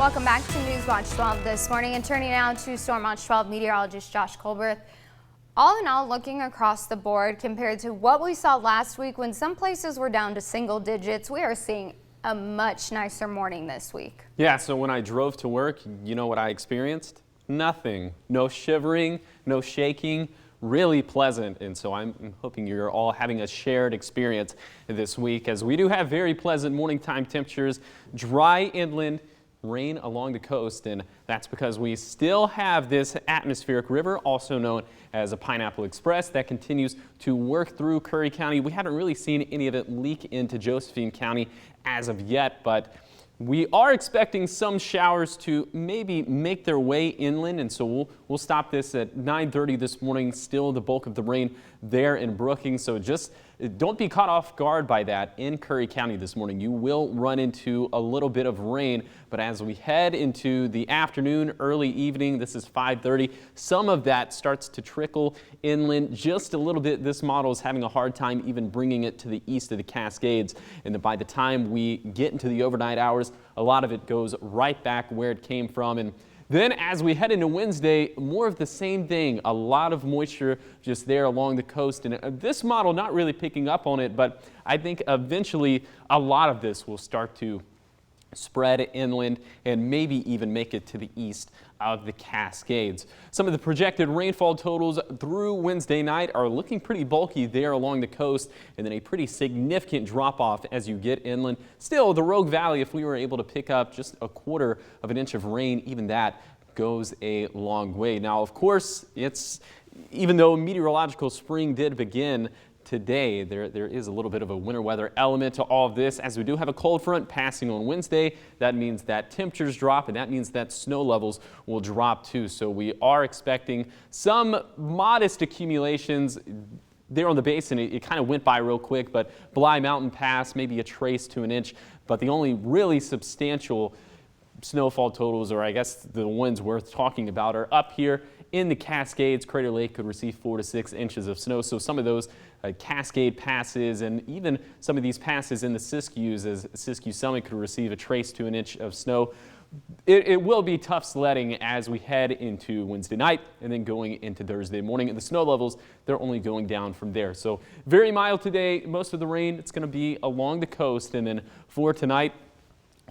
Welcome back to News Watch 12 this morning, and turning now to Storm Watch 12 meteorologist Josh Colbert. All in all, looking across the board compared to what we saw last week when some places were down to single digits, we are seeing a much nicer morning this week. Yeah, so when I drove to work, you know what I experienced? Nothing. No shivering, no shaking. Really pleasant, and so I'm hoping you're all having a shared experience this week, as we do have very pleasant morning time temperatures, dry inland, rain along the coast, and that's because we still have this atmospheric river, also known as a Pineapple Express, that continues to work through Curry County. We haven't really seen any of it leak into Josephine County as of yet, but we are expecting some showers to maybe make their way inland, and so we'll stop this at 9:30 this morning. Still the bulk of the rain there in Brookings, so just don't be caught off guard by that in Curry County this morning. You will run into a little bit of rain, but as we head into the afternoon, early evening, this is 5:30, some of that starts to trickle inland just a little bit. This model is having a hard time even bringing it to the east of the Cascades, and by the time we get into the overnight hours, a lot of it goes right back where it came from. And then as we head into Wednesday, more of the same thing. A lot of moisture just there along the coast. And this model not really picking up on it, but I think eventually a lot of this will start to spread inland and maybe even make it to the east of the Cascades. Some of the projected rainfall totals through Wednesday night are looking pretty bulky there along the coast, and then a pretty significant drop off as you get inland. Still, the Rogue Valley, if we were able to pick up just a quarter of an inch of rain, even that goes a long way. Now, of course, even though meteorological spring did begin today, there is a little bit of a winter weather element to all of this, as we do have a cold front passing on Wednesday. That means that temperatures drop, and that means that snow levels will drop too. So we are expecting some modest accumulations there on the basin. It kind of went by real quick, but Bly Mountain Pass, maybe a trace to an inch, but the only really substantial snowfall totals, or I guess the ones worth talking about, are up here in the Cascades. Crater Lake could receive 4 to 6 inches of snow. So some of those Cascade passes, and even some of these passes in the Siskiyous, as Siskiyou Summit could receive a trace to an inch of snow. It will be tough sledding as we head into Wednesday night and then going into Thursday morning. And the snow levels, they're only going down from there. So very mild today. Most of the rain, it's going to be along the coast. And then for tonight,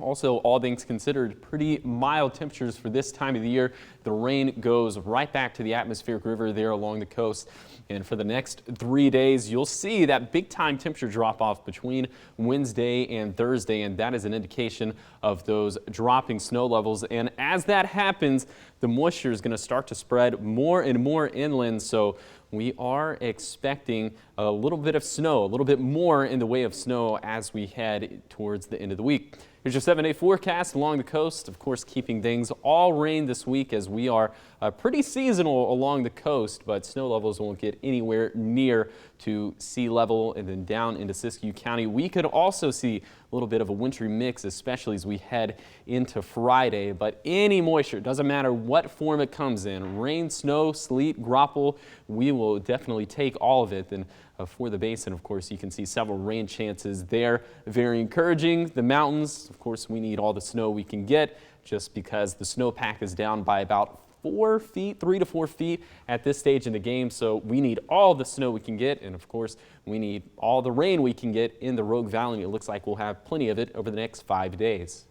also, all things considered, pretty mild temperatures for this time of the year. The rain goes right back to the atmospheric river there along the coast. And for the next 3 days, you'll see that big time temperature drop off between Wednesday and Thursday. And that is an indication of those dropping snow levels. And as that happens, the moisture is going to start to spread more and more inland. So we are expecting a little bit of snow, a little bit more in the way of snow as we head towards the end of the week. Here's your 7-day forecast along the coast. Of course, keeping things all rain this week, as we are pretty seasonal along the coast, but snow levels won't get anywhere near to sea level. And then down into Siskiyou County, we could also see a little bit of a wintry mix, especially as we head into Friday. But any moisture, doesn't matter what form it comes in, rain, snow, sleet, graupel, we will definitely take all of it. And for the basin, of course, you can see several rain chances there. Very encouraging. The mountains, of course, we need all the snow we can get, just because the snowpack is down by about 4 feet, 3 to 4 feet at this stage in the game. So we need all the snow we can get. And of course, we need all the rain we can get in the Rogue Valley. It looks like we'll have plenty of it over the next 5 days.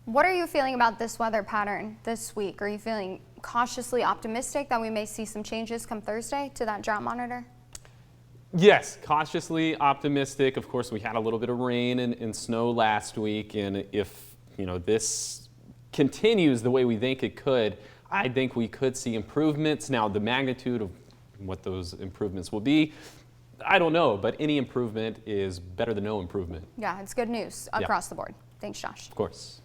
What are you feeling about this weather pattern this week? Are you feeling cautiously optimistic that we may see some changes come Thursday to that drought monitor? Yes, cautiously optimistic. Of course, we had a little bit of rain and snow last week, and if this continues the way we think it could, I think we could see improvements. Now, the magnitude of what those improvements will be, I don't know, but any improvement is better than no improvement. Yeah, it's good news across the board. Thanks, Josh. Of course.